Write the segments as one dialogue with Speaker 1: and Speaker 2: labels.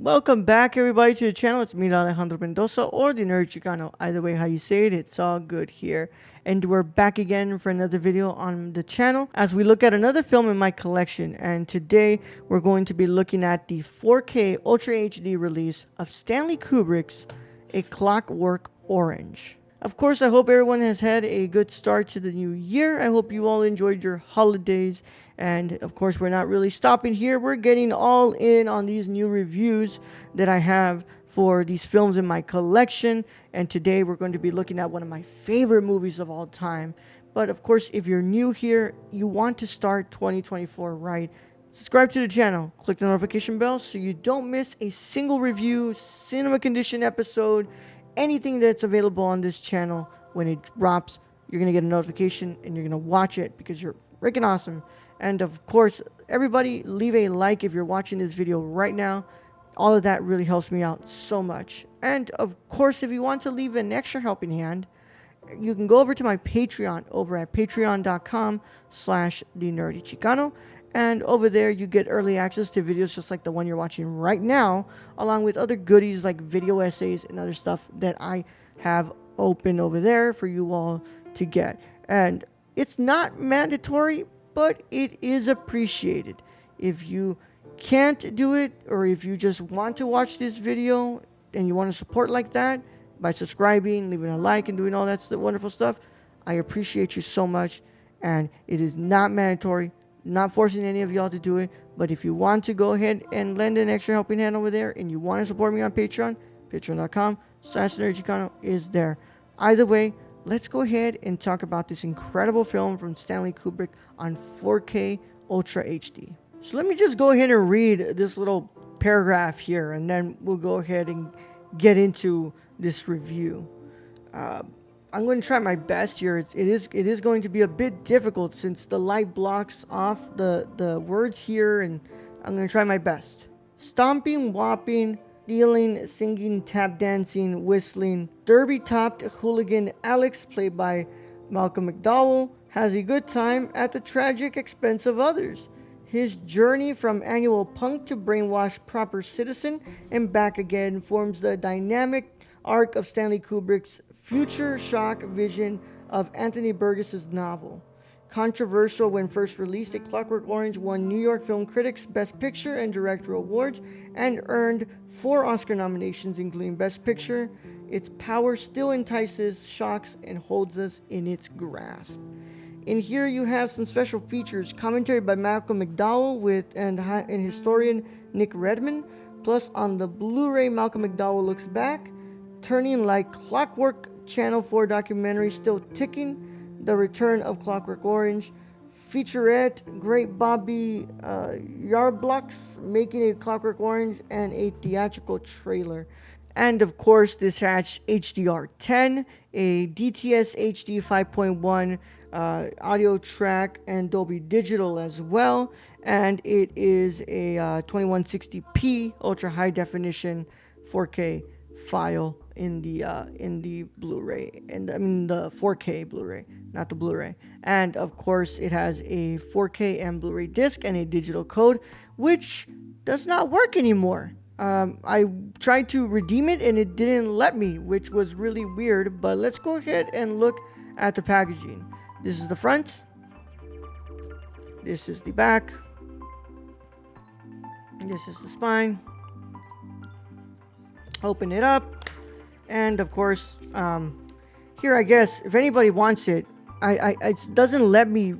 Speaker 1: Welcome back, everybody, to the channel. It's me, Alejandro Mendoza, or the Nerd Chicano. Either way, how you say it, it's all good here. And we're back again for another video on the channel as we look at another film in my collection. And today, we're going to be looking at the 4K Ultra HD release of Stanley Kubrick's A Clockwork Orange. Of course, I hope everyone has had a good start to the new year. I hope you all enjoyed your holidays. And of course, we're not really stopping here. We're getting all in on these new reviews that I have for these films in my collection. And today we're going to be looking at one of my favorite movies of all time. But of course, if you're new here, you want to start 2024 right, subscribe to the channel, click the notification bell so you don't miss a single review, cinema condition episode, anything that's available on this channel. When it drops, you're going to get a notification and you're going to watch it because you're freaking awesome. And of course, everybody leave a like if you're watching this video right now. All of that really helps me out so much. And of course, if you want to leave an extra helping hand, you can go over to my Patreon over at patreon.com/thenerdchicano. And over there, you get early access to videos just like the one you're watching right now, along with other goodies like video essays and other stuff that I have open over there for you all to get. And it's not mandatory, but it is appreciated. If you can't do it, or if you just want to watch this video and you want to support like that by subscribing, leaving a like, and doing all that wonderful stuff, I appreciate you so much. And it is not mandatory, not forcing any of y'all to do it. But if you want to go ahead and lend an extra helping hand over there and you want to support me on Patreon, patreon.com/thenerdchicano is there. Either way, let's go ahead and talk about this incredible film from Stanley Kubrick on 4K Ultra HD. So let me just go ahead and read this little paragraph here, and then we'll go ahead and get into this review. I'm going to try my best here. It is going to be a bit difficult since the light blocks off the words here, and I'm going to try my best. Stomping, whopping, dealing, singing, tap dancing, whistling, derby-topped hooligan Alex, played by Malcolm McDowell, has a good time at the tragic expense of others. His journey from annual punk to brainwashed proper citizen and back again forms the dynamic arc of Stanley Kubrick's future shock vision of Anthony Burgess's novel. Controversial when first released, A Clockwork Orange won New York Film Critics Best Picture and Director awards and earned 4 Oscar nominations, including Best Picture. Its power still entices, shocks, and holds us in its grasp. In here you have some special features, commentary by Malcolm McDowell and historian Nick Redman. Plus on the Blu-ray, Malcolm McDowell looks back, turning like clockwork. Channel 4 documentary still ticking, The Return of Clockwork Orange, featurette, Great Bobby Yarblock's Making a Clockwork Orange, and a theatrical trailer. And of course, this has HDR10, a DTS HD 5.1 audio track, and Dolby Digital as well. And it is a 2160p ultra high definition 4K file in the Blu-ray, and I mean the 4K Blu-ray, not the Blu-ray. And of course, it has a 4K and Blu-ray disc and a digital code, which does not work anymore. I tried to redeem it and it didn't let me, which was really weird. But let's go ahead and look at the packaging. This is the front. This is the back. This is the spine. Open it up. And of course, here, I guess, if anybody wants it, it doesn't let me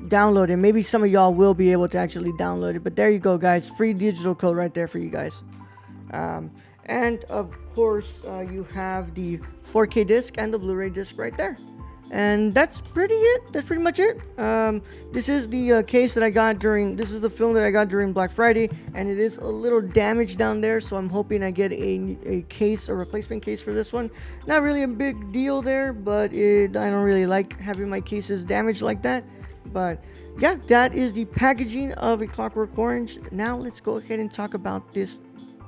Speaker 1: download it. Maybe some of y'all will be able to actually download it. But there you go, guys. Free digital code right there for you guys. And of course, you have the 4K disc and the Blu-ray disc right there. And that's pretty it. That's pretty much it. This is the case that I got this is the film that I got during Black Friday, and it is a little damaged down there, so I'm hoping I get a case, a replacement case for this one. Not really a big deal there, but I don't really like having my cases damaged like that. But yeah, that is the packaging of A Clockwork Orange. Now let's go ahead and talk about this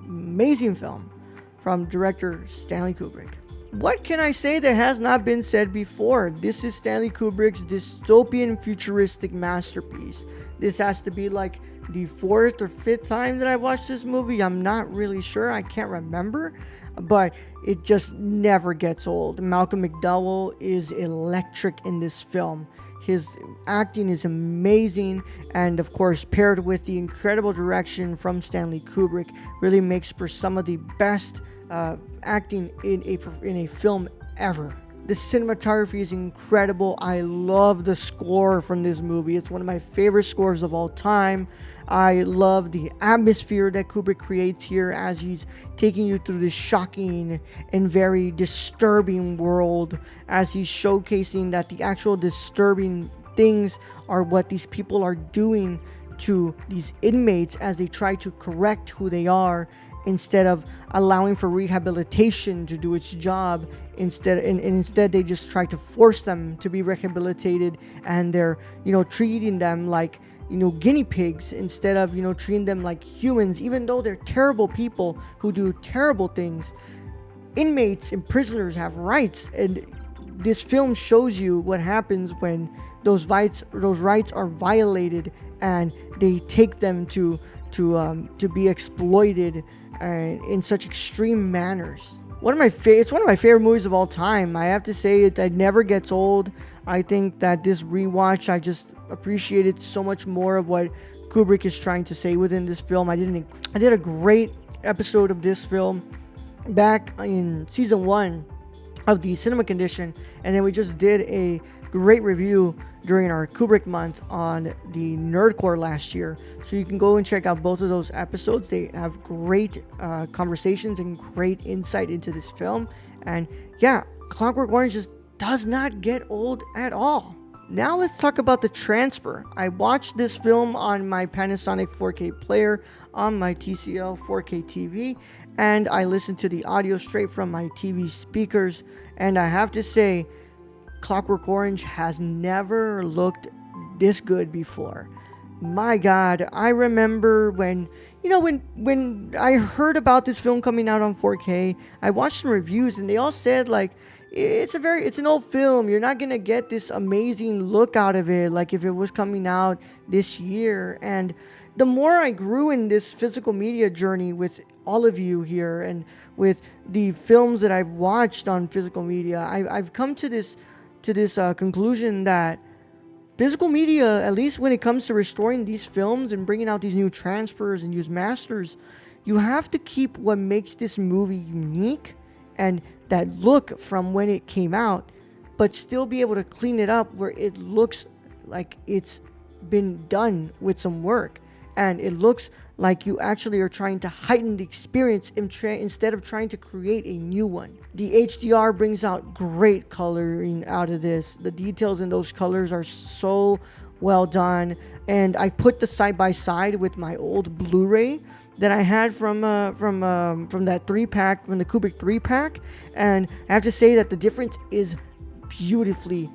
Speaker 1: amazing film from director Stanley Kubrick. what can I say that has not been said before? This is Stanley Kubrick's dystopian futuristic masterpiece. This has to be like the 4th or 5th time that I've watched this movie. I'm not really sure. I can't remember. But it just never gets old. Malcolm McDowell is electric in this film. His acting is amazing, and of course, paired with the incredible direction from Stanley Kubrick, really makes for some of the best acting in a film ever. The cinematography is incredible. I love the score from this movie. It's one of my favorite scores of all time. I love the atmosphere that Kubrick creates here as he's taking you through this shocking and very disturbing world, as he's showcasing that the actual disturbing things are what these people are doing to these inmates as they try to correct who they are, instead of allowing for rehabilitation to do its job. Instead they just try to force them to be rehabilitated, and they're treating them like guinea pigs instead of treating them like humans, even though they're terrible people who do terrible things. Inmates and prisoners have rights, and this film shows you what happens when those rights are violated, and they take them to be exploited in such extreme manners. It's one of my favorite movies of all time. I have to say it never gets old. I think that this rewatch, I just appreciated so much more of what Kubrick is trying to say within this film. I did a great episode of this film back in season 1 of the Cinema Condition, and then we just did a great review during our Kubrick month on the Nerdcore last year. So you can go and check out both of those episodes. They have great conversations and great insight into this film. And yeah, Clockwork Orange just does not get old at all. Now let's talk about the transfer. I watched this film on my Panasonic 4K player on my TCL 4K TV, and I listened to the audio straight from my TV speakers, and I have to say, Clockwork Orange has never looked this good before. My God, I remember when I heard about this film coming out on 4K, I watched some reviews and they all said like, it's an old film. You're not going to get this amazing look out of it like if it was coming out this year. And the more I grew in this physical media journey with all of you here and with the films that I've watched on physical media, I've come to this conclusion that physical media, at least when it comes to restoring these films and bringing out these new transfers and used masters, you have to keep what makes this movie unique and that look from when it came out, but still be able to clean it up where it looks like it's been done with some work, and it looks like you actually are trying to heighten the experience instead of trying to create a new one. The HDR brings out great coloring out of this. The details in those colors are so well done, and I put the side by side with my old Blu-ray that I had from that 3-pack, from the Kubrick 3-pack, and I have to say that the difference is beautifully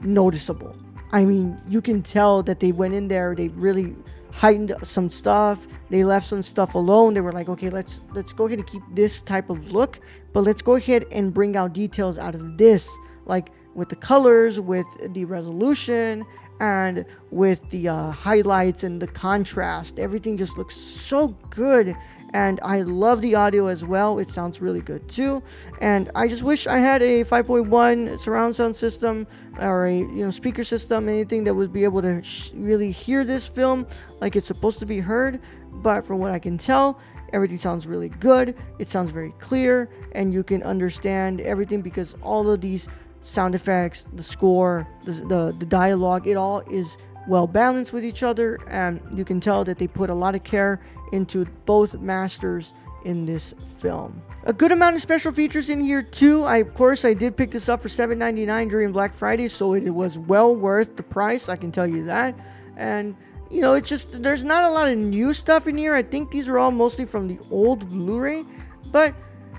Speaker 1: noticeable. I mean, you can tell that they went in there, they really heightened some stuff, they left some stuff alone. They were like, okay, let's go ahead and keep this type of look, but let's go ahead and bring out details out of this, like with the colors, with the resolution, and with the highlights and the contrast. Everything just looks so good, and I love the audio as well. It sounds really good too, and I just wish I had a 5.1 surround sound system or a speaker system, anything that would be able to really hear this film like it's supposed to be heard. But from what I can tell, everything sounds really good. It sounds very clear, and you can understand everything because all of these sound effects, the score, the dialogue, it all is well balanced with each other, and you can tell that they put a lot of care into both masters in this film. A good amount of special features in here too. I did pick this up for $7.99 during Black Friday, so it was well worth the price, I can tell you that. And it's just, there's not a lot of new stuff in here. I think these are all mostly from the old Blu-ray, but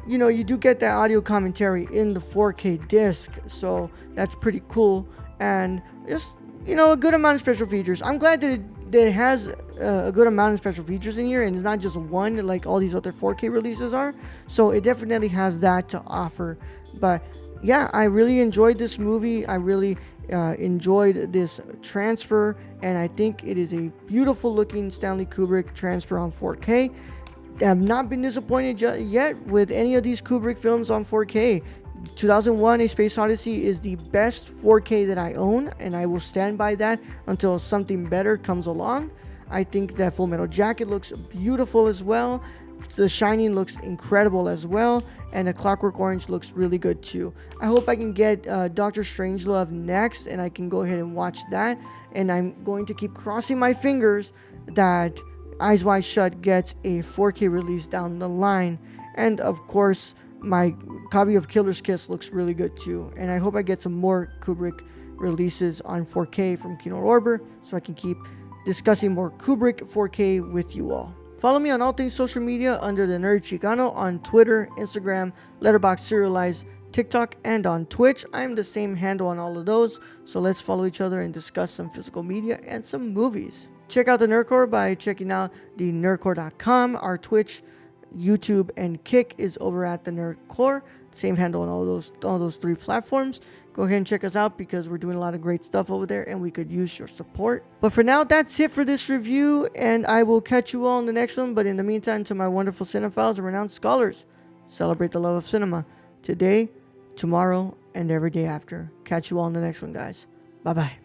Speaker 1: you do get that audio commentary in the 4K disc, so that's pretty cool. And just, a good amount of special features. I'm glad that it has a good amount of special features in here, and it's not just one like all these other 4K releases are. So it definitely has that to offer But yeah, I really enjoyed this movie. I really enjoyed this transfer, and I think it is a beautiful looking Stanley Kubrick transfer on 4K. Have not been disappointed yet with any of these Kubrick films on 4K. 2001 A Space Odyssey is the best 4K that I own, and I will stand by that until something better comes along. I think that Full Metal Jacket looks beautiful as well. The Shining looks incredible as well, and the Clockwork Orange looks really good too. I hope I can get Doctor Strangelove next, and I can go ahead and watch that. And I'm going to keep crossing my fingers that Eyes Wide Shut gets a 4K release down the line. And of course, my copy of Killer's Kiss looks really good too. And I hope I get some more Kubrick releases on 4K from Kino Lorber, so I can keep discussing more Kubrick 4K with you all. Follow me on all things social media under the Nerd Chicano on Twitter, Instagram, Letterboxd, Serialized, TikTok, and on Twitch. I'm the same handle on all of those, so let's follow each other and discuss some physical media and some movies. Check out the Nerdcore by checking out the nerdcore.com. Our Twitch, YouTube, and Kick is over at the Nerdcore. Same handle on all those three platforms. Go ahead and check us out because we're doing a lot of great stuff over there and we could use your support. But for now, that's it for this review, and I will catch you all in the next one. But in the meantime, to my wonderful cinephiles and renowned scholars, celebrate the love of cinema today, tomorrow, and every day after. Catch you all in the next one, guys. Bye-bye.